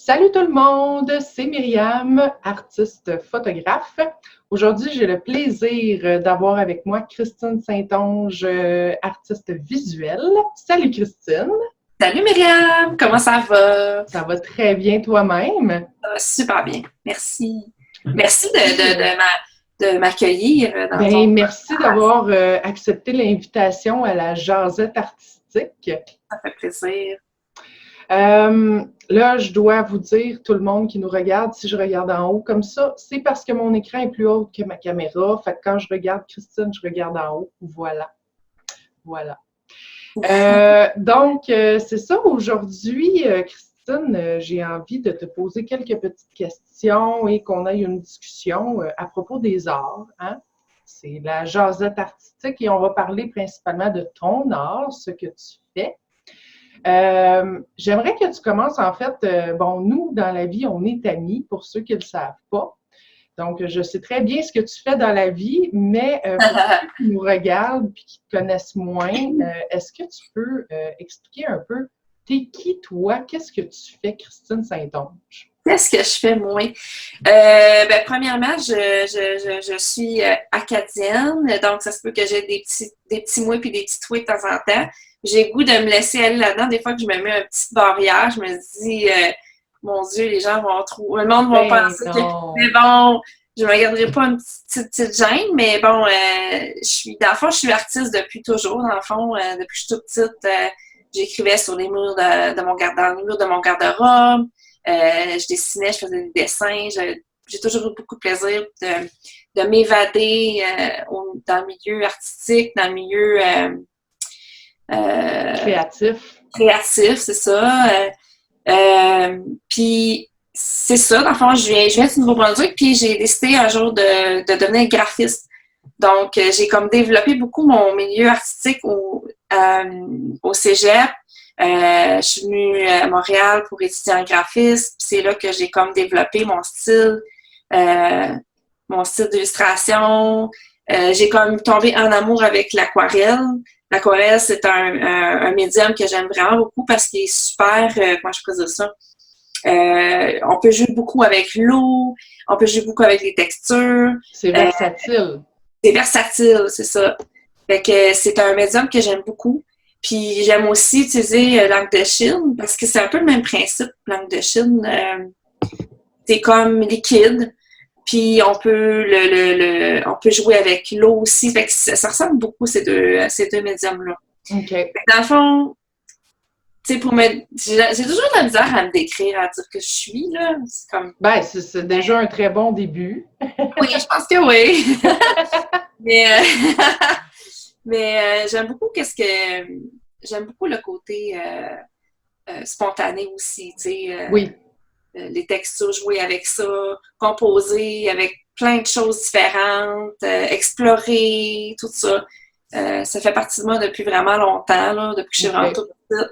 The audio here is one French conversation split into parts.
Salut tout le monde, c'est Myriam, artiste photographe. Aujourd'hui, j'ai le plaisir d'avoir avec moi Christine Saint-Onge, artiste visuelle. Salut Christine. Salut Myriam, comment ça va? Ça va très bien toi-même? Ça va super bien, merci. Merci de m'accueillir dans ton Merci podcast. d'avoir accepté l'invitation à la Jazette artistique. Ça fait plaisir. Là, je dois vous dire, tout le monde qui nous regarde, si je regarde en haut comme ça, c'est parce que mon écran est plus haut que ma caméra. Fait que quand je regarde Christine, je regarde en haut. Voilà. Voilà. C'est ça. Aujourd'hui, Christine, j'ai envie de te poser quelques petites questions et qu'on ait une discussion à propos des arts. Hein? C'est la Jazette artistique et on va parler principalement de ton art, ce que tu fais. J'aimerais que tu commences, en fait, nous, dans la vie, on est amis, pour ceux qui ne le savent pas. Donc, je sais très bien ce que tu fais dans la vie, mais pour ceux qui nous regardent et qui te connaissent moins, est-ce que tu peux expliquer un peu, t'es qui, toi? Qu'est-ce que tu fais, Christine Saint-Onge? Qu'est-ce que je fais, moi? Premièrement, je suis acadienne, donc ça se peut que j'ai des petits mouets puis des petits touets de temps en temps. J'ai le goût de me laisser aller là-dedans. Des fois que je me mets une petite barrière, je me dis, mon Dieu, les gens vont trouver, le monde va penser que, mais bon, je ne me garderai pas une petite gêne, mais bon, dans le fond, je suis artiste depuis toujours, dans le fond, depuis que je suis toute petite, j'écrivais sur les murs dans les murs de mon garde-robe. Je dessinais, je faisais des dessins. J'ai toujours eu beaucoup de plaisir de m'évader dans le milieu artistique, dans le milieu créatif, c'est ça. Puis c'est ça, dans le fond, je viens du Nouveau-Brunswick, puis j'ai décidé un jour de devenir graphiste. Donc, j'ai comme développé beaucoup mon milieu artistique au cégep. Je suis venue à Montréal pour étudier en graphisme. C'est là que j'ai comme développé mon style d'illustration. J'ai comme tombé en amour avec l'aquarelle. L'aquarelle, c'est un médium que j'aime vraiment beaucoup parce qu'il est super, comment je pourrais dire ça? On peut jouer beaucoup avec l'eau, on peut jouer beaucoup avec les textures. C'est versatile. C'est versatile, c'est ça. Fait que c'est un médium que j'aime beaucoup. Puis j'aime aussi utiliser langue de Chine parce que c'est un peu le même principe, langue de Chine. C'est comme liquide. Puis on peut on peut jouer avec l'eau aussi. Fait que ça ressemble beaucoup ces deux médiums-là. OK. Dans le fond, tu sais, j'ai toujours de la misère à me décrire, à dire que je suis, là. C'est comme... c'est déjà un très bon début. Oui, je pense que oui. Mais j'aime beaucoup j'aime beaucoup le côté spontané aussi, tu sais. Oui. Les textures, jouer avec ça, composer avec plein de choses différentes, explorer, tout ça. Ça fait partie de moi depuis vraiment longtemps, là, depuis que je suis vraiment toute petite.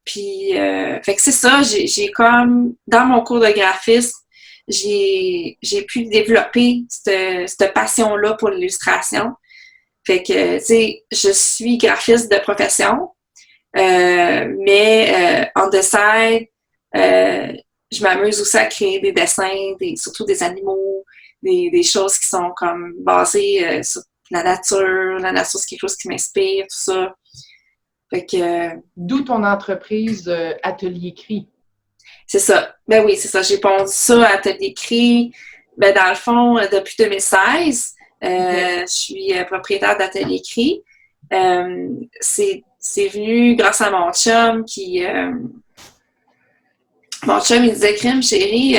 Puis, fait que c'est ça, j'ai comme, dans mon cours de graphisme, j'ai pu développer cette passion-là pour l'illustration. Fait que, tu sais, je suis graphiste de profession, mais on the side, je m'amuse aussi à créer des dessins, surtout des animaux, des choses qui sont comme basées sur la nature c'est quelque chose qui m'inspire, tout ça. Fait que... D'où ton entreprise Atelier Cri. C'est ça. Ben oui, c'est ça. J'ai pondu ça à Atelier Cri. Ben dans le fond, depuis 2016, je suis propriétaire d'Atelier Cri. C'est venu grâce à mon chum qui... Mon chum, il disait, Crème, chérie,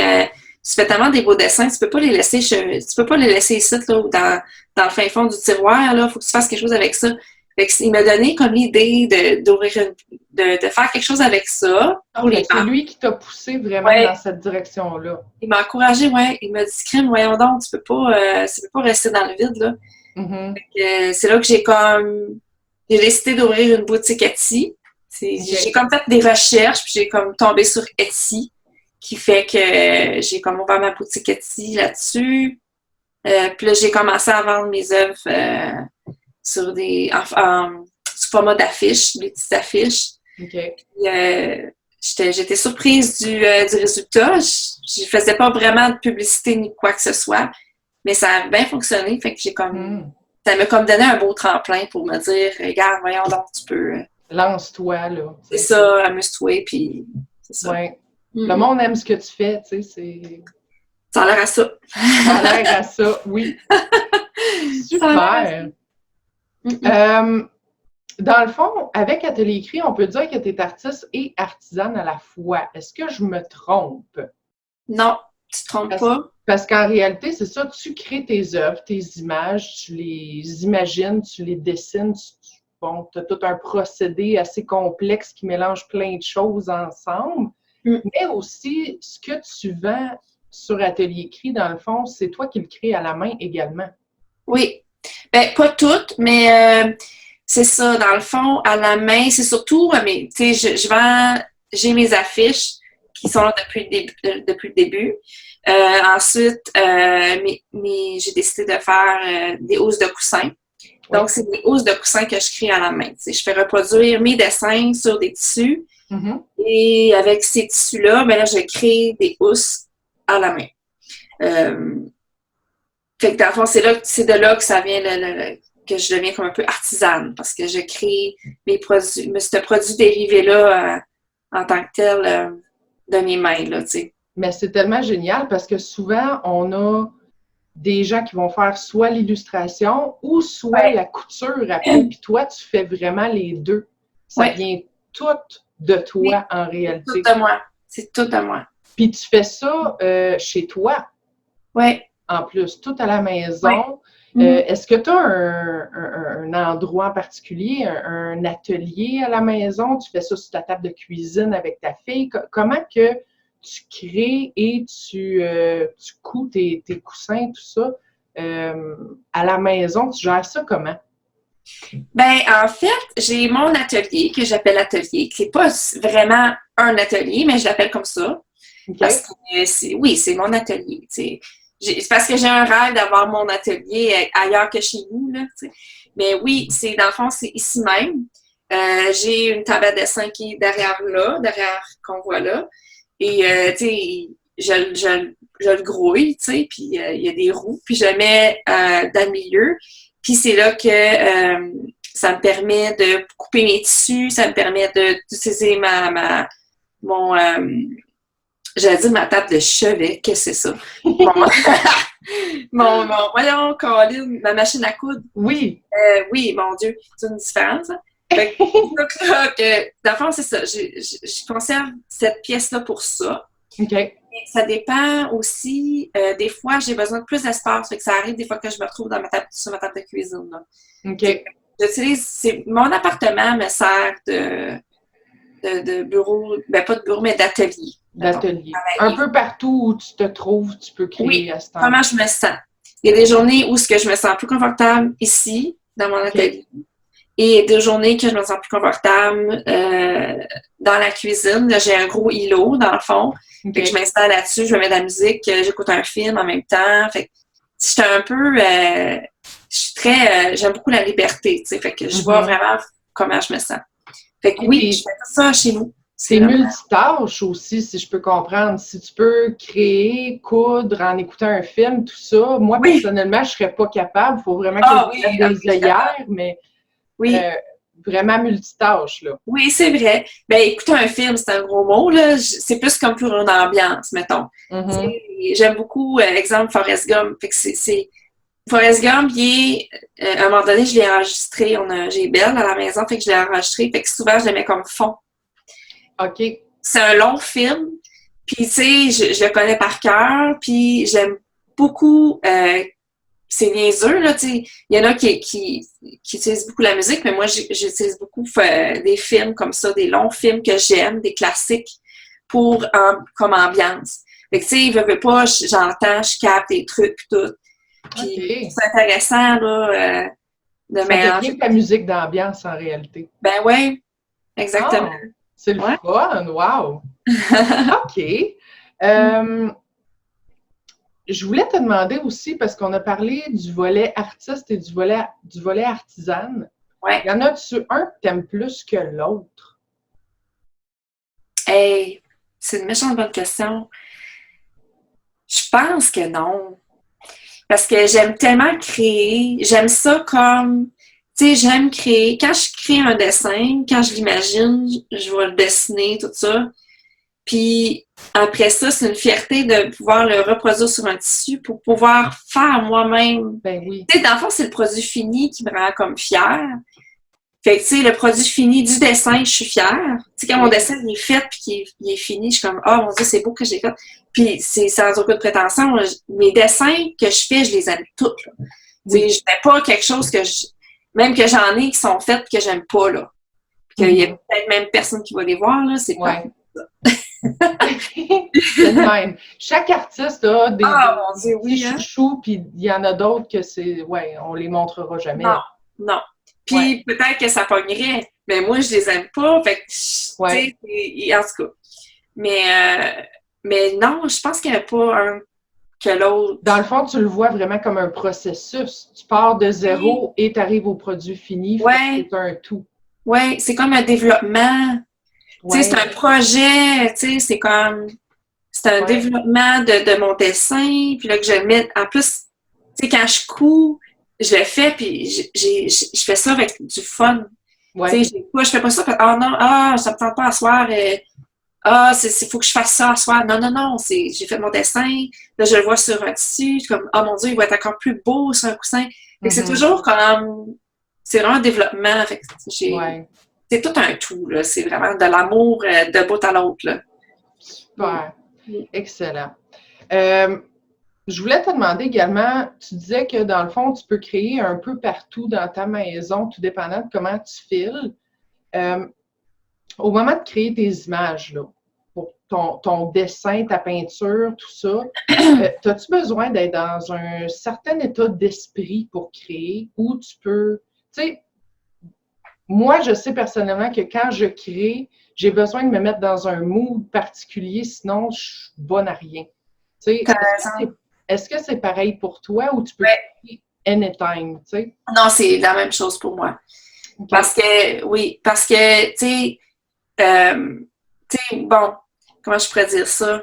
tu fais tellement des beaux dessins, tu peux pas les laisser ici, là, ou dans le fin fond du tiroir, là. Faut que tu fasses quelque chose avec ça. Fait que, il m'a donné comme l'idée de faire quelque chose avec ça. C'est lui qui t'a poussé vraiment dans cette direction-là. Il m'a encouragé, ouais. Il m'a dit, Crème, voyons donc, tu peux pas rester dans le vide, là. Mm-hmm. Fait que, c'est là que j'ai décidé d'ouvrir une boutique Etsy. J'ai comme fait des recherches, puis j'ai comme tombé sur Etsy, qui fait que j'ai comme ouvert ma boutique Etsy là-dessus. Puis là, j'ai commencé à vendre mes œuvres sous format d'affiches, des petites affiches. Okay. Puis, j'étais surprise du résultat. Je faisais pas vraiment de publicité ni quoi que ce soit, mais ça a bien fonctionné. Fait que ça m'a comme donné un beau tremplin pour me dire, regarde, voyons donc, tu peux. Lance-toi, là. C'est ça, amuse-toi, puis c'est ça. Ouais. Le monde aime ce que tu fais, tu sais, c'est... Ça a l'air à ça. Ça a l'air à ça, oui. Super! Dans le fond, avec Atelier Écrit, on peut dire que tu es artiste et artisane à la fois. Est-ce que je me trompe? Non, tu te trompes pas. Parce qu'en réalité, c'est ça, tu crées tes œuvres, tes images, tu les imagines, tu les dessines, bon, tu as tout un procédé assez complexe qui mélange plein de choses ensemble. Mais aussi, ce que tu vends sur Atelier Écrit, dans le fond, c'est toi qui le crées à la main également. Oui. Ben, pas toutes, mais c'est ça, dans le fond, à la main, c'est surtout, mais tu sais, je vends, j'ai mes affiches qui sont là depuis le début. Ensuite, j'ai décidé de faire des housses de coussins. Oui. Donc, c'est des housses de coussins que je crée à la main. Je fais reproduire mes dessins sur des tissus. Et avec ces tissus-là, ben là, je crée des housses à la main. Fait que dans le fond, c'est de là que ça vient que je deviens comme un peu artisane parce que je crée mes produits, ce produit dérivé-là en tant que tel de mes mains, là, tu sais. Mais c'est tellement génial parce que souvent, on a des gens qui vont faire soit l'illustration ou soit la couture après, puis toi, tu fais vraiment les deux. Ça vient tout de toi en réalité. C'est tout de moi. C'est tout de moi. Puis tu fais ça chez toi. Oui. En plus, tout à la maison. Est-ce que tu as un endroit en particulier, un atelier à la maison? Tu fais ça sur ta table de cuisine avec ta fille? Comment que tu crées et tu couds tes coussins, tout ça, à la maison? Tu gères ça comment? Ben, en fait, j'ai mon atelier que j'appelle atelier, qui n'est pas vraiment un atelier, mais je l'appelle comme ça. Okay. Parce que c'est mon atelier. C'est parce que j'ai un rêve d'avoir mon atelier ailleurs que chez nous. Là, mais oui, dans le fond, c'est ici même. J'ai une table à dessin qui est derrière qu'on voit là. Et je le grouille, puis il y a des roues, puis je le mets dans le milieu. Puis c'est là que ça me permet de couper mes tissus, ça me permet d'utiliser j'allais dire ma table de chevet, qu'est-ce que c'est ça? Voyons, Colin, ma machine à coudre. Oui. Oui, mon Dieu, c'est une différence. Hein? Fait que, dans le fond, c'est ça. Je conserve cette pièce-là pour ça. OK. Ça dépend aussi, des fois, j'ai besoin de plus d'espace. Fait que ça arrive des fois que je me retrouve sur ma table de cuisine. Là. OK. Mon appartement me sert de bureau, ben pas de bureau, mais d'atelier. D'atelier. Un peu partout où tu te trouves, tu peux créer à ce temps. Comment je me sens. Il y a des journées où je me sens plus confortable ici, dans mon atelier. Et des journées que je me sens plus confortable dans la cuisine. Là, j'ai un gros îlot, dans le fond. Fait que je m'installe là-dessus, je me mets de la musique, j'écoute un film en même temps. Fait que j'étais un peu... je suis très... j'aime beaucoup la liberté, tu sais. Fait que je vois vraiment comment je me sens. Fait que oui, je fais ça chez nous. C'est multitâche aussi, si je peux comprendre. Si tu peux créer, coudre en écoutant un film, tout ça. Moi, personnellement, je ne serais pas capable. Il faut vraiment que je mette des œillères, mais vraiment multitâche, là. Oui, c'est vrai. Ben, écouter un film, c'est un gros mot, là. C'est plus comme pour une ambiance, mettons. J'aime beaucoup, exemple, Forrest Gump. Fait que Forrest Gump, à un moment donné, je l'ai enregistré. J'ai Belle à la maison, fait que je l'ai enregistré. Fait que souvent, je le mets comme fond. OK. C'est un long film. Puis, tu sais, je le connais par cœur. Puis, j'aime beaucoup... c'est niaiseux, là, tu sais. Il y en a qui utilisent beaucoup la musique, mais moi, j'utilise beaucoup des films comme ça, des longs films que j'aime, des classiques, comme ambiance. Fait que, tu sais, veux pas, j'entends, je capte des trucs, tout. Puis, c'est intéressant, là, de mélanger. Ça devient de la musique d'ambiance, en réalité. Ben oui, exactement. Oh, c'est le fun, wow! OK. Je voulais te demander aussi, parce qu'on a parlé du volet artiste et du volet artisane. Ouais. Y en a-tu un que tu aimes plus que l'autre? Hey, c'est une méchante bonne question. Je pense que non. Parce que j'aime tellement créer. J'aime ça comme... Tu sais, j'aime créer. Quand je crée un dessin, quand je l'imagine, je vais le dessiner, tout ça. Puis après ça, c'est une fierté de pouvoir le reproduire sur un tissu pour pouvoir faire moi-même. Ben oui. Tu sais, dans le fond, c'est le produit fini qui me rend comme fière. Fait que, tu sais, le produit fini du dessin, je suis fière. Tu sais, quand mon dessin il est fait puis qu'il est fini, je suis comme, oh mon Dieu, c'est beau que j'ai fait. Puis c'est sans aucune prétention. Mes dessins que je fais, je les aime toutes. Là. Oui. Tu sais, je fais pas quelque chose que même que j'en ai qui sont faites que j'aime pas, là. Puis qu'il y a peut-être même personne qui va les voir, là. C'est pas ça. C'est le même. Chaque artiste a des, mon Dieu, oui, chouchous, puis il y en a d'autres que c'est, on les montrera jamais. Non. Puis peut-être que ça pognerait, mais moi, je les aime pas. Fait que, tu sais, en tout cas. Mais non, je pense qu'il n'y a pas un que l'autre. Dans le fond, tu le vois vraiment comme un processus. Tu pars de zéro et tu arrives au produit fini. C'est un tout. Oui, c'est comme un développement. Tu sais, c'est un projet, tu sais, c'est un développement de mon dessin, puis là que je le mets, en plus, tu sais, quand je couds, je le fais, puis je fais ça avec du fun. Tu sais, je fais pas ça, oh non, ça me tente pas à soir, faut que je fasse ça à soir. Non, j'ai fait mon dessin, là, je le vois sur un tissu, comme, oh mon Dieu, il va être encore plus beau sur un coussin. Fait que c'est toujours comme, c'est vraiment un développement, fait que c'est tout un tout, là. C'est vraiment de l'amour de bout à l'autre, là. Super. Excellent. Je voulais te demander également, tu disais que dans le fond, tu peux créer un peu partout dans ta maison, tout dépendant de comment tu files. Au moment de créer tes images, là, pour ton dessin, ta peinture, tout ça, as-tu besoin d'être dans un certain état d'esprit pour créer ou tu peux... Tu sais, moi, je sais personnellement que quand je crée, j'ai besoin de me mettre dans un mood particulier, sinon je suis bonne à rien. Tu sais, est-ce que c'est pareil pour toi ou tu peux créer anytime, tu sais? Non, c'est la même chose pour moi. Okay. Parce que, tu sais, bon, comment je pourrais dire ça?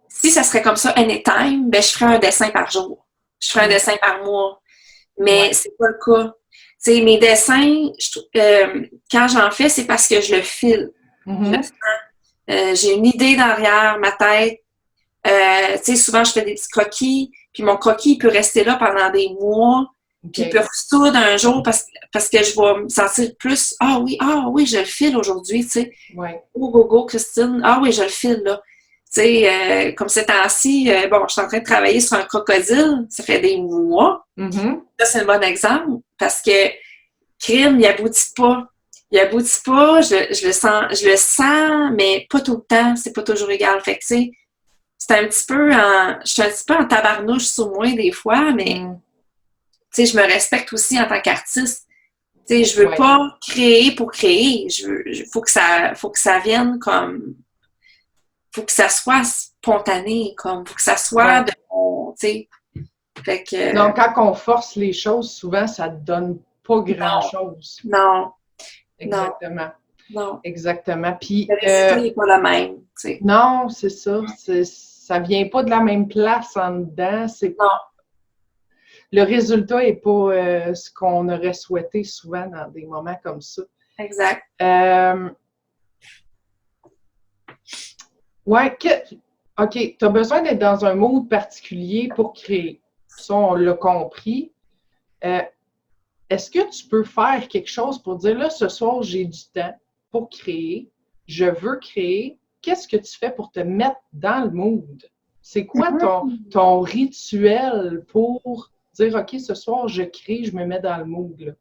Si ça serait comme ça anytime, ben je ferais un dessin par jour. Je ferais un dessin par mois. Mais c'est pas le cas. Tu sais, mes dessins, quand j'en fais, c'est parce que je le file. J'ai une idée derrière ma tête. Tu sais, souvent, je fais des petits croquis, puis mon croquis, il peut rester là pendant des mois, puis il peut ressoudre un jour parce que je vais me sentir plus « Ah oui, je le file aujourd'hui, tu sais. Oh, go, Christine. Ah oui, je le file, là. » Tu sais, comme ces temps-ci, bon, je suis en train de travailler sur un crocodile, ça fait des mois. Ça, c'est un bon exemple, parce que crime, il aboutit pas. Je le sens, mais pas tout le temps, c'est pas toujours égal. Fait que, tu sais, je suis un petit peu en tabarnouche sur moi des fois, mais tu sais, je me respecte aussi en tant qu'artiste. Tu sais, je veux pas créer pour créer. Faut que ça vienne comme, faut que ça soit spontané, comme, faut que ça soit de mon, tu sais. Fait que. Donc, quand on force les choses, souvent, ça ne donne pas grand-chose. Non. Exactement. Non. Exactement. Puis, le résultat n'est pas le même. Tu sais. Non, c'est ça. Ça ne vient pas de la même place en dedans. Non. Le résultat n'est pas ce qu'on aurait souhaité souvent dans des moments comme ça. Exact. OK, tu as besoin d'être dans un mood particulier pour créer. Ça, on l'a compris. Est-ce que tu peux faire quelque chose pour dire, là, ce soir, j'ai du temps pour créer, je veux créer. Qu'est-ce que tu fais pour te mettre dans le mood? C'est quoi ton rituel pour dire, OK, ce soir, je crée, je me mets dans le mood? Là?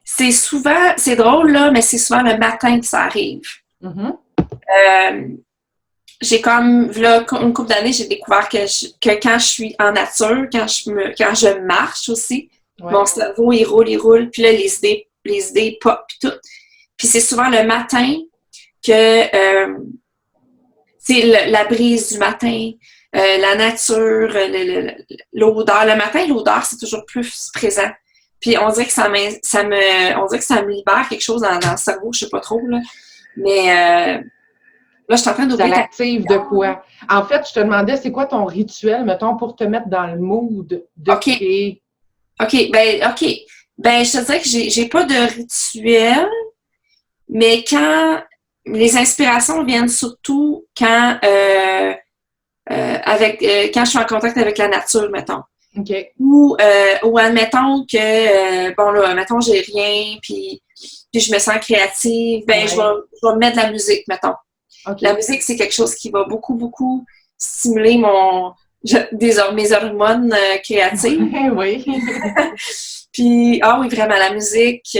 C'est drôle, là, mais c'est souvent le matin que ça arrive. J'ai comme, là, une couple d'années, j'ai découvert que quand je suis en nature, quand je marche aussi, mon cerveau, il roule, puis là, les idées pop, puis tout. Puis c'est souvent le matin que c'est la brise du matin, la nature, l'odeur. Le matin, l'odeur, c'est toujours plus présent. Puis on dirait que on dirait que ça me libère quelque chose dans le cerveau, je sais pas trop, là. Mais là, je suis en train Ça d'oublier l'active de quoi? En fait, je te demandais, c'est quoi ton rituel, mettons, pour te mettre dans le mood de OK, créer? OK. Ben, je te dirais que j'ai pas de rituel, mais quand les inspirations viennent surtout quand je suis en contact avec la nature, mettons. OK. Ou admettons que, bon là, admettons j'ai rien, puis je me sens créative, ben je vais me mettre de la musique, mettons. Okay. La musique, c'est quelque chose qui va beaucoup, beaucoup stimuler mes hormones créatives. Oui. Puis, oui, vraiment, la musique,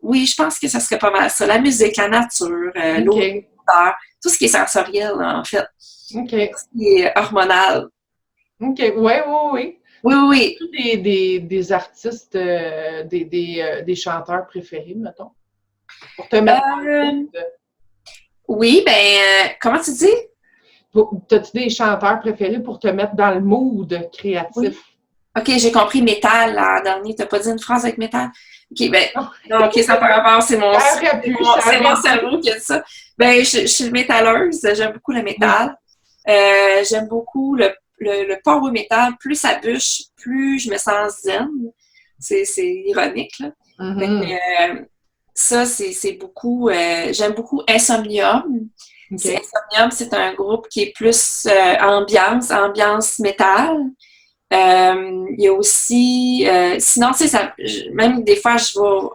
oui, je pense que ça serait pas mal ça. La musique, la nature, l'eau, l'odeur, tout ce qui est sensoriel, en fait. OK. Tout ce qui est hormonal. OK, oui. Oui. Tous des artistes, des chanteurs préférés, mettons? Pour te mettre dans le mood. Oui, comment tu dis? T'as-tu des chanteurs préférés pour te mettre dans le mood créatif? Oui. OK, j'ai compris métal l'an dernier. T'as pas dit une phrase avec métal? OK, non, OK, ça par rapport, c'est mon cerveau qui a dit ça. Ben, je suis métalleuse, j'aime beaucoup le métal. Oui. J'aime beaucoup le power metal. Plus ça bûche, plus je me sens zen. C'est ironique, là. Mm-hmm. Ça, c'est beaucoup... j'aime beaucoup Insomnium. Okay. Insomnium, c'est un groupe qui est plus ambiance métal. Il y a aussi... sinon, tu sais, même des fois, je vais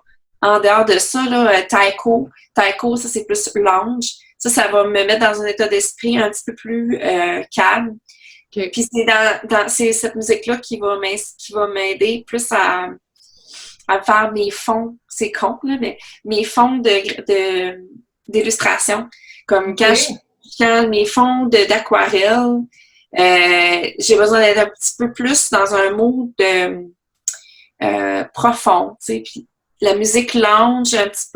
en dehors de ça, là, Taiko. Taiko, ça, c'est plus lounge. Ça va me mettre dans un état d'esprit un petit peu plus calme. Okay. Puis c'est cette musique-là qui va m'aider plus à faire mes fonds. C'est con, là, mais mes fonds d'illustration. Comme quand mes fonds d'aquarelle, j'ai besoin d'être un petit peu plus dans un mood profond, tu sais, puis la musique lounge, un petit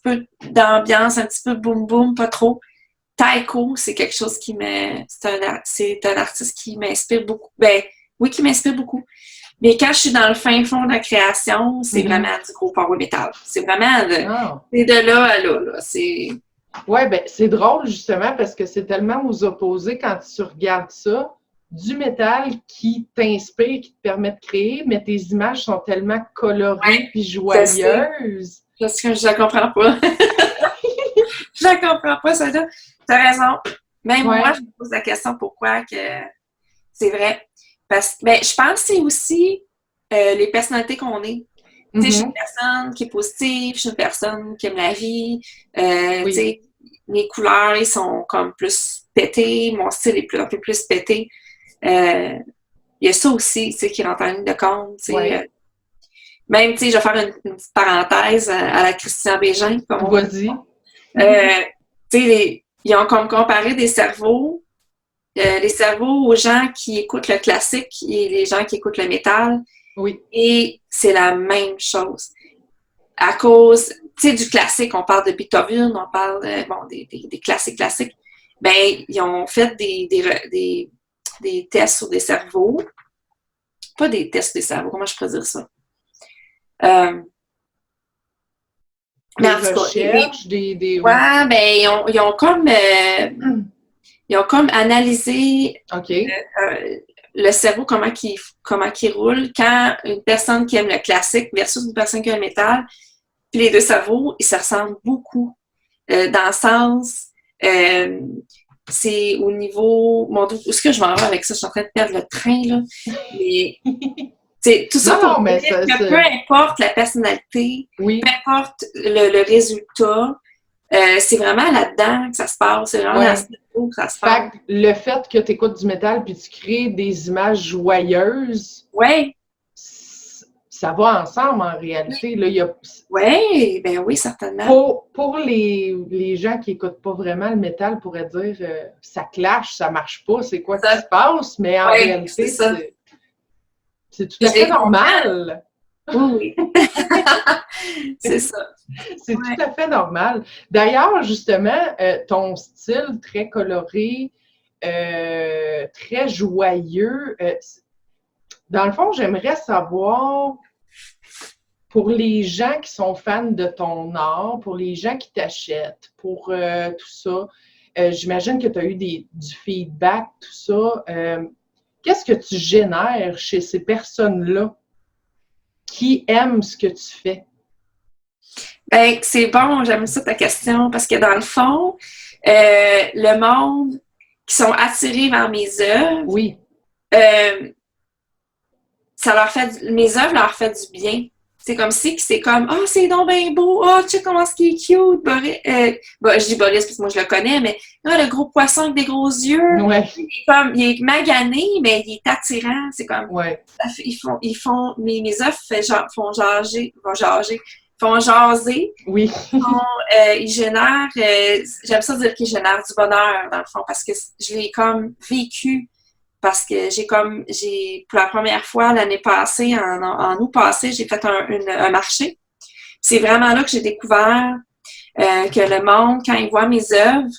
peu d'ambiance, un petit peu boum boum, pas trop. Taiko, c'est quelque chose c'est un artiste qui m'inspire beaucoup. Ben, oui, qui m'inspire beaucoup. Mais quand je suis dans le fin fond de la création, c'est vraiment du gros power metal. C'est vraiment c'est de là à là. Oui, ben c'est drôle justement parce que c'est tellement aux opposés quand tu regardes ça. Du métal qui t'inspire, qui te permet de créer, mais tes images sont tellement colorées et joyeuses. Parce que je la comprends pas. Je la comprends pas, ça là. T'as raison. Même moi, je me pose la question pourquoi que c'est vrai. Parce que je pense que c'est aussi les personnalités qu'on est. Tu sais, je suis une personne qui est positive, je suis une personne qui aime la vie. Tu sais, mes couleurs, ils sont comme plus pétées, mon style est un peu plus pété. Il y a ça aussi, tu sais, qui rentre en ligne de compte. Tu sais, même, tu sais, je vais faire une petite parenthèse à la Christian Bégin. Vas-y. Tu sais, ils ont comme comparé des cerveaux, les cerveaux aux gens qui écoutent le classique et les gens qui écoutent le métal. Oui. Et c'est la même chose. À cause, tu sais, du classique, on parle de Beethoven, on parle des classiques. Ben, ils ont fait des tests sur des cerveaux. Pas des tests sur des cerveaux, comment je pourrais dire ça? Des recherches, ouais, ben, ils ont comme analysé le cerveau, comment il roule quand une personne qui aime le classique versus une personne qui aime le métal. Puis les deux cerveaux, ils se ressemblent beaucoup. Dans le sens, c'est au niveau... Mon Dieu, où est-ce que je vais en avoir avec ça? Je suis en train de perdre le train, là. Mais c'est tout ça pour dire que peu importe la personnalité, peu importe le résultat, c'est vraiment là-dedans que ça se passe. C'est vraiment dans ce niveau que ça se passe. Le fait que tu écoutes du métal puis tu crées des images joyeuses, ça va ensemble en réalité. Oui, certainement. Pour les gens qui n'écoutent pas vraiment le métal, pourraient dire ça clash, ça marche pas, c'est quoi qui se passe? Mais en réalité, c'est tout à fait normal. Oui. C'est ça. C'est tout à fait normal. D'ailleurs, justement, ton style très coloré, très joyeux, Dans le fond, j'aimerais savoir, pour les gens qui sont fans de ton art, pour les gens qui t'achètent, pour tout ça, j'imagine que tu as eu du feedback, tout ça. Qu'est-ce que tu génères chez ces personnes-là qui aiment ce que tu fais? Ben, c'est bon, j'aime ça ta question, parce que dans le fond, le monde qui sont attirés vers mes œuvres, Oui. Mes œuvres leur fait du bien. C'est comme si c'est comme oh, c'est donc bien beau, oh, tu sais comment c'est cute, Boris. Je dis Boris parce que moi je le connais, mais le gros poisson avec des gros yeux. Ouais. Il est magané, mais il est attirant. C'est comme ouais. Mes œuvres font jaser. Oui. Ils génèrent, j'aime ça dire qu'ils génèrent du bonheur dans le fond, parce que je l'ai comme vécu. Parce que pour la première fois l'année passée, en août passé, j'ai fait un marché. C'est vraiment là que j'ai découvert que le monde, quand il voit mes œuvres,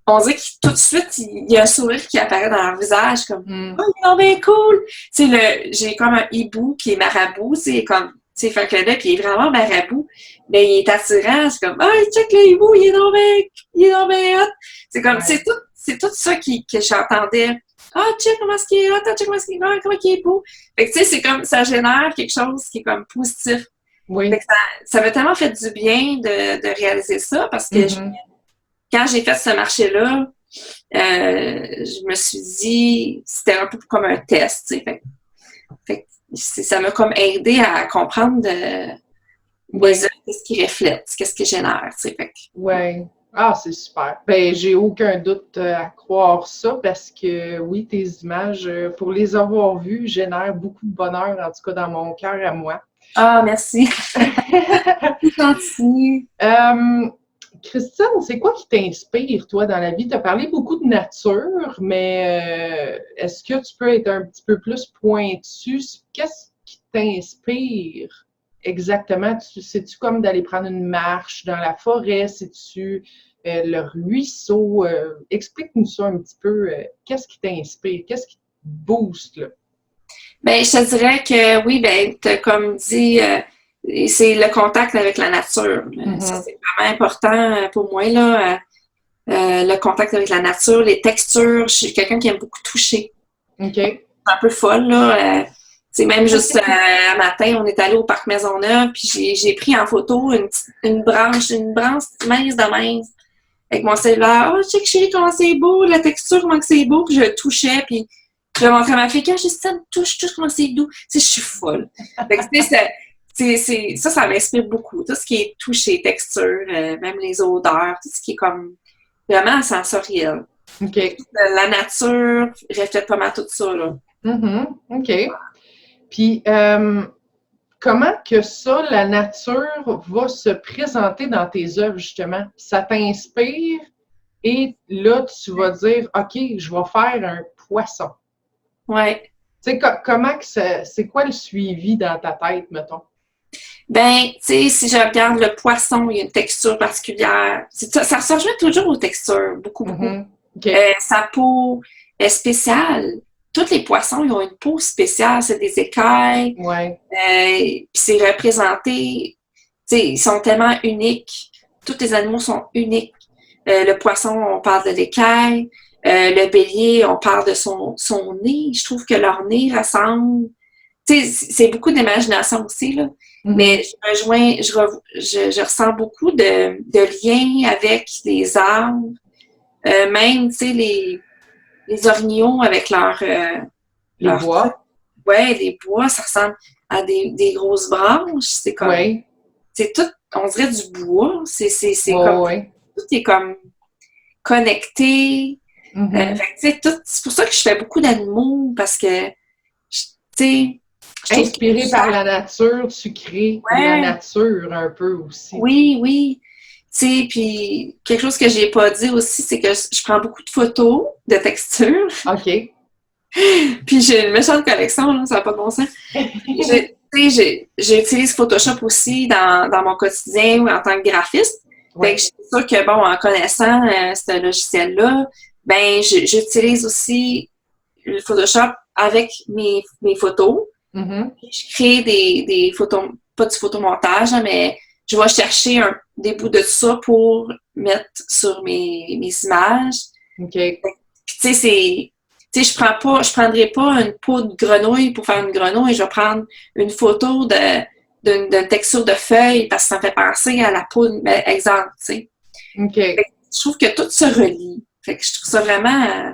on dirait que tout de suite, il y a un sourire qui apparaît dans leur visage, comme « Oh, il est bien cool! » Tu sais, j'ai comme un hibou qui est marabout, c'est comme, tu sais, fait que là, puis il est vraiment marabout, mais il est attirant, c'est comme « Oh, check le hibou, il est donc bien hot! » C'est comme, c'est tout ça que j'entendais. Ah, check comment est-ce qu'il est là, check comment est-ce qu'il est, comment il est beau. Fait que tu sais, c'est comme, ça génère quelque chose qui est comme positif. Oui. Fait que ça m'a tellement fait du bien de réaliser ça parce que quand j'ai fait ce marché-là, je me suis dit, c'était un peu comme un test, tu sais. Fait que ça m'a comme aidé à comprendre qu'est-ce qui reflète, qu'est-ce qui génère, tu sais. Oui. Ah, c'est super. Ben, j'ai aucun doute à croire ça parce que oui, tes images, pour les avoir vues, génèrent beaucoup de bonheur, en tout cas dans mon cœur à moi. Ah, merci. C'est gentil. Christine, c'est quoi qui t'inspire, toi, dans la vie? Tu as parlé beaucoup de nature, mais est-ce que tu peux être un petit peu plus pointu? Qu'est-ce qui t'inspire exactement? C'est-tu comme d'aller prendre une marche dans la forêt? C'est-tu le ruisseau? Explique-nous ça un petit peu. Qu'est-ce qui t'inspire? Qu'est-ce qui te booste, là? Ben, je te dirais que oui, ben, tu as comme dit, c'est le contact avec la nature. Ça, c'est vraiment important pour moi, là. Le contact avec la nature, les textures. Je suis quelqu'un qui aime beaucoup toucher. OK. C'est un peu folle, là. C'est même juste un matin, on est allé au parc Maisonneuve, puis j'ai pris en photo une branche mince de mince avec mon cellulaire. Oh, check chérie, comment c'est beau, la texture, comment c'est beau. Puis je le touchais, puis je le montrais à ma fille. Quand je dis ça, touche, comment c'est doux. Tu sais, je suis folle. Fait que, ça m'inspire beaucoup. Tout ce qui est toucher, texture, même les odeurs, tout ce qui est comme vraiment sensoriel. OK. La nature reflète pas mal tout ça, là. OK. Puis, comment que ça, la nature, va se présenter dans tes œuvres, justement? Ça t'inspire et là, tu vas dire, OK, je vais faire un poisson. Ouais. Tu sais, comment que c'est quoi le suivi dans ta tête, mettons? Ben, tu sais, si je regarde le poisson, il y a une texture particulière. Ça se rejoint toujours aux textures, beaucoup. Okay. Sa peau est spéciale. Tous les poissons, ils ont une peau spéciale, c'est des écailles. Ouais. Puis c'est représenté, tu sais, ils sont tellement uniques. Tous les animaux sont uniques. Le poisson, on parle de l'écaille. Le bélier, on parle de son nez. Je trouve que leur nez ressemble. Tu sais, c'est beaucoup d'imagination aussi, là. Mais je ressens beaucoup de liens avec les arbres. Même, tu sais, les orignaux avec les bois. Ouais, les bois, ça ressemble à des grosses branches. C'est comme. Ouais. C'est tout, on dirait du bois. C'est comme. Ouais. Tout est comme connecté. C'est pour ça que je fais beaucoup d'animaux, parce que, tu sais. Inspiré par la nature, tu crées la nature un peu aussi. Oui, oui. Tu sais, puis quelque chose que j'ai pas dit aussi, c'est que je prends beaucoup de photos de textures. OK. Puis j'ai une méchante collection, là, ça n'a pas de bon sens. J'utilise Photoshop aussi dans mon quotidien en tant que graphiste. Fait que je suis sûre que, bon, en connaissant ce logiciel-là, ben j'utilise aussi le Photoshop avec mes photos. Mhm. Je crée des photos, pas du photomontage, hein, mais je vais chercher des bouts de ça pour mettre sur mes images. OK. Puis, tu sais, je prendrai pas une peau de grenouille pour faire une grenouille. Je vais prendre une photo d'une texture de feuille parce que ça me fait penser à la peau, exemple, tu sais. OK. Je trouve que tout se relie. Fait que je trouve ça vraiment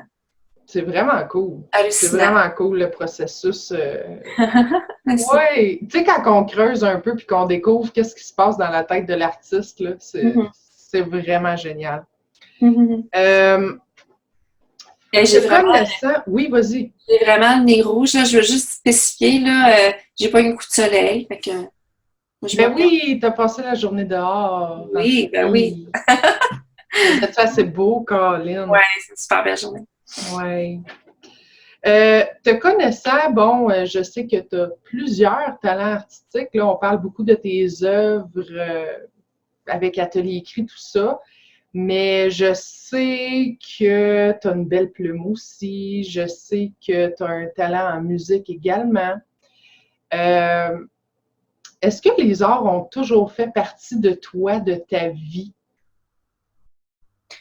C'est vraiment cool. C'est hallucinant. vraiment cool le processus. Merci. Oui, tu sais, quand on creuse un peu puis qu'on découvre qu'est-ce qui se passe dans la tête de l'artiste, là, c'est vraiment génial. Et Je connais ça. Oui, vas-y. j'ai vraiment le nez rouge. Là. Je veux juste spécifier, là, j'ai pas une coup de soleil. Fait que, moi, je Ben vais oui, t'as passé la journée dehors. Oui, ben oui. C'est assez beau, Colin. Ouais, c'est une super belle journée. Ouais. Te connaissant, bon, je sais que tu as plusieurs talents artistiques. Là, on parle beaucoup de tes œuvres avec Atelier écrit, tout ça. Mais je sais que tu as une belle plume aussi. Je sais que tu as un talent en musique également. Est-ce que les arts ont toujours fait partie de toi, de ta vie?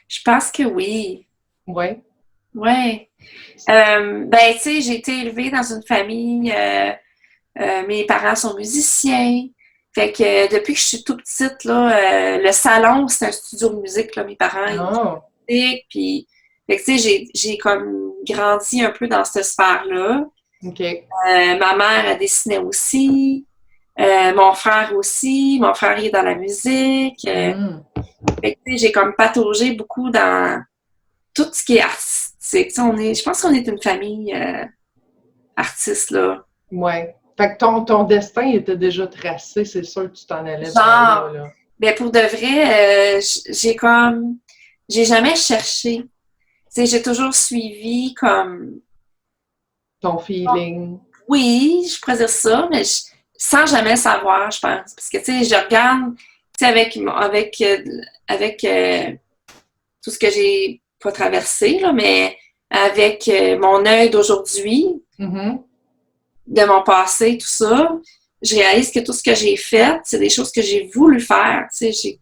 Je pense que oui. Oui. Ouais. Tu sais, j'ai été élevée dans une famille, mes parents sont musiciens. Fait que depuis que je suis toute petite, là, le salon, c'est un studio de musique, là, mes parents, ils Ah, musique, puis fait que, tu sais, j'ai comme grandi un peu dans cette sphère-là. OK. Ma mère, elle dessinait aussi. Mon frère aussi. Mon frère, il est dans la musique. Mm. Fait que, tu sais, j'ai comme pataugé beaucoup dans tout ce qui est artistique. Tu sais, je pense qu'on est une famille artiste, là. Ouais. Fait que ton destin était déjà tracé, c'est sûr que tu t'en allais vers là, Genre, là. ben pour de vrai, j'ai jamais cherché. Tu sais, j'ai toujours suivi comme Ton feeling. oui, je pourrais dire ça, mais sans jamais savoir, je pense. Parce que, tu sais, je regarde, tu sais, avec tout ce que j'ai pas traversé, là, mais avec mon œil d'aujourd'hui, Mhm. de mon passé, tout ça, je réalise que tout ce que j'ai fait, c'est des choses que j'ai voulu faire. Tu sais,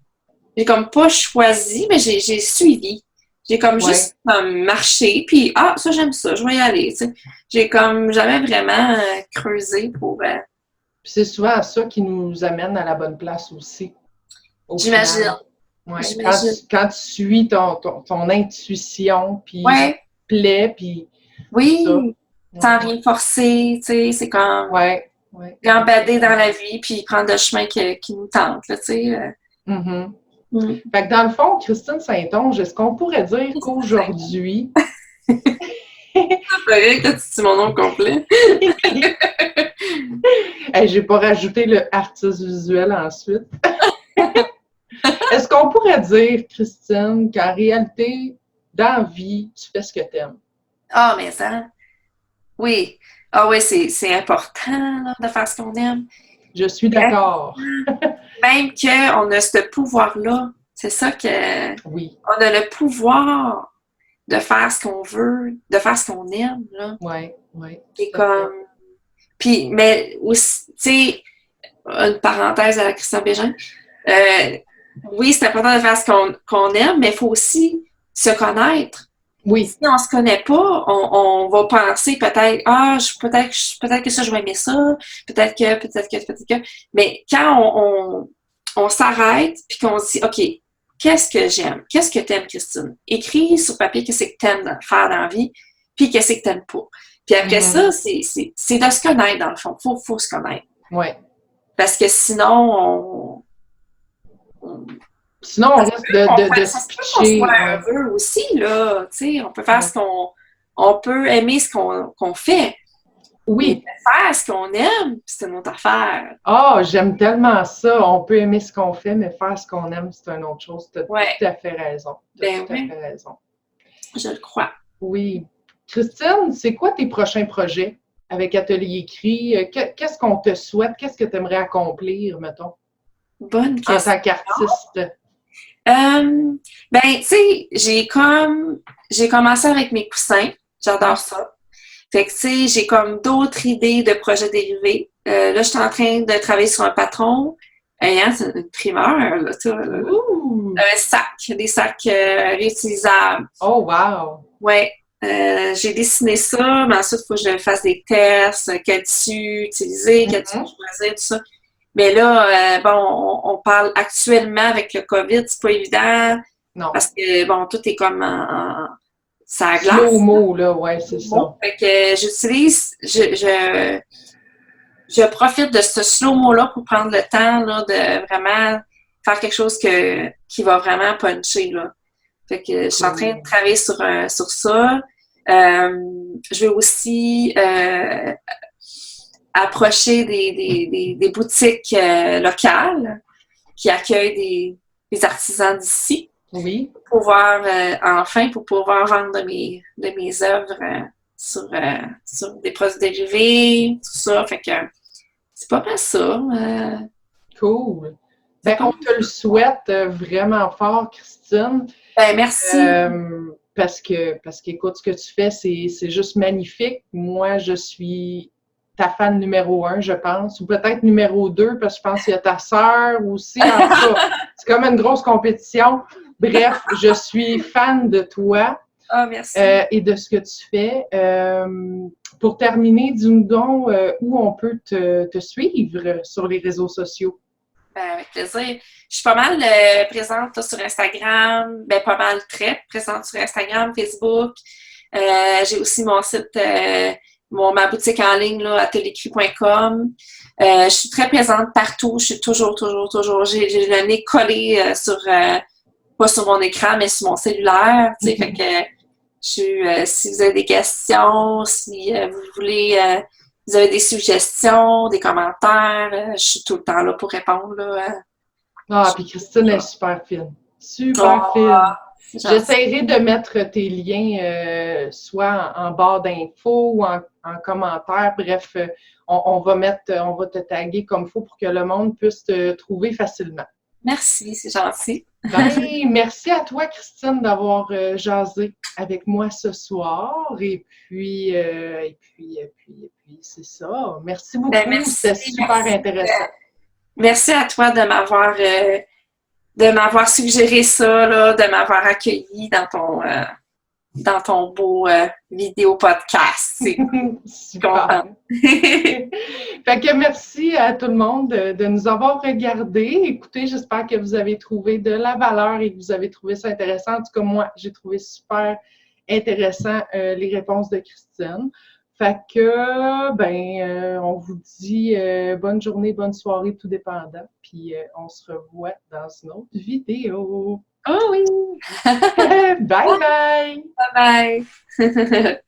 j'ai comme pas choisi, mais j'ai suivi. J'ai comme Ouais. juste comme marché, puis ça j'aime ça, je vais y aller. Tu sais. J'ai comme jamais vraiment creusé pour. Puis c'est souvent ça qui nous amène à la bonne place aussi, au J'imagine. final. Ouais. J'imagine. Quand tu suis ton intuition, puis ça te Ouais, plaît, puis tout ça. oui, Ouais. sans rien forcer, tu sais, c'est comme Ouais. Ouais. gambader dans la vie, puis prendre le chemin qui nous tente, là, tu sais. Mhm. Mm. Fait que dans le fond, Christine Saint-Onge, est-ce qu'on pourrait dire qu'aujourd'hui, C'est vrai que tu dis mon nom complet. hey, j'ai pas rajouté le artiste visuel ensuite. Est-ce qu'on pourrait dire, Christine, qu'en réalité, dans la vie, tu fais ce que tu aimes? Ah, mais ça, oui. Ah oui, c'est important là, de faire ce qu'on aime. Je suis d'accord. Même qu'on a ce pouvoir-là. C'est ça que Oui, on a le pouvoir de faire ce qu'on veut, de faire ce qu'on aime, là. oui, oui, Et tout à fait. comme. Puis, mais aussi, tu sais, une parenthèse à la Christian Bégin. Euh, oui, c'est important de faire ce qu'on aime, mais il faut aussi se connaître. Oui. Si on se connaît pas, on va penser peut-être, peut-être que ça, je vais aimer ça, peut-être que. Mais quand on s'arrête puis qu'on se dit, OK, qu'est-ce que j'aime? Qu'est-ce que t'aimes, Christine? Écris sur papier qu'est-ce que t'aimes faire dans la vie, puis qu'est-ce que t'aimes pas. Puis après ça, c'est de se connaître, dans le fond. Faut se connaître. Oui. Parce que sinon, Sinon, on risque de ça se se peut qu'on pitcher. soit Ouais. heureux aussi, là. Tu sais, on peut faire Ouais. ce qu'on. On peut aimer ce qu'on fait. Mais Oui. faire ce qu'on aime, c'est une autre affaire. Ah, j'aime tellement ça. On peut aimer ce qu'on fait, mais faire ce qu'on aime, c'est une autre chose. Tu as Ouais, tout à fait raison. Tu as ben tout à oui, fait raison. je le crois. Oui. Christine, c'est quoi tes prochains projets avec Atelier écrit? Qu'est-ce qu'on te souhaite? Qu'est-ce que tu aimerais accomplir, mettons, Bonne en question. tant qu'artiste? Ben, tu sais, j'ai commencé avec mes coussins. J'adore ça. Fait que, tu sais, j'ai comme d'autres idées de projets dérivés. Là, je suis en train de travailler sur un patron. Hein, c'est une primeur, là, tu vois, là. Un sac, des sacs réutilisables. Oh, wow! Ouais. J'ai dessiné ça, mais ensuite, il faut que je fasse des tests, quel tissu utiliser, quel tissu choisir, tout ça. Mais là, on parle actuellement avec le COVID, c'est pas évident. Non. Parce que, bon, tout est comme ça glace. Slow-mo, là, ouais, c'est ça. Fait que j'utilise, je profite de ce slow-mo-là pour prendre le temps, là, de vraiment faire quelque chose qui va vraiment puncher, là. Fait que je suis en train de travailler sur ça. Je vais aussi approcher des boutiques locales qui accueillent des artisans d'ici. Oui. Pour pouvoir, pour pouvoir vendre de mes œuvres sur des produits dérivés, tout ça. Fait que c'est pas mal ça. Cool. Ben, on te le souhaite vraiment fort, Christine. Ben, merci. Parce qu'écoute, ce que tu fais, c'est juste magnifique. Moi, je suis ta fan numéro 1, je pense, ou peut-être numéro 2, parce que je pense qu'il y a ta sœur aussi. En tout cas, c'est comme une grosse compétition. Bref, je suis fan de toi. Ah, merci. Et de ce que tu fais. Pour terminer, dis-nous donc où on peut te suivre sur les réseaux sociaux. Ben, avec plaisir. Je suis pas mal présente là, sur Instagram, pas mal très présente sur Instagram, Facebook. J'ai aussi mon site, ma boutique en ligne, là, ateliercru.com. Je suis très présente partout. Je suis toujours. J'ai le nez collé pas sur mon écran, mais sur mon cellulaire. Tu sais, fait que si vous avez des questions, si vous voulez, vous avez des suggestions, des commentaires, je suis tout le temps là pour répondre. Là. Puis Christine est super fine. Super fine. J'essaierai de mettre tes liens soit en barre d'infos ou en commentaire. Bref, on va te taguer comme il faut pour que le monde puisse te trouver facilement. Merci, c'est gentil. Ben, merci à toi, Christine, d'avoir jasé avec moi ce soir. Et puis c'est ça. Merci beaucoup. C'était super intéressant. Merci à toi de m'avoir suggéré ça, là, de m'avoir accueilli dans ton beau vidéo podcast. C'est super. Fait que merci à tout le monde de nous avoir regardés. Écoutez, j'espère que vous avez trouvé de la valeur et que vous avez trouvé ça intéressant. En tout cas, moi, j'ai trouvé super intéressant les réponses de Christine. Fait que, on vous dit bonne journée, bonne soirée, tout dépendant. Puis on se revoit dans une autre vidéo. Oh oui! Bye bye! Bye bye!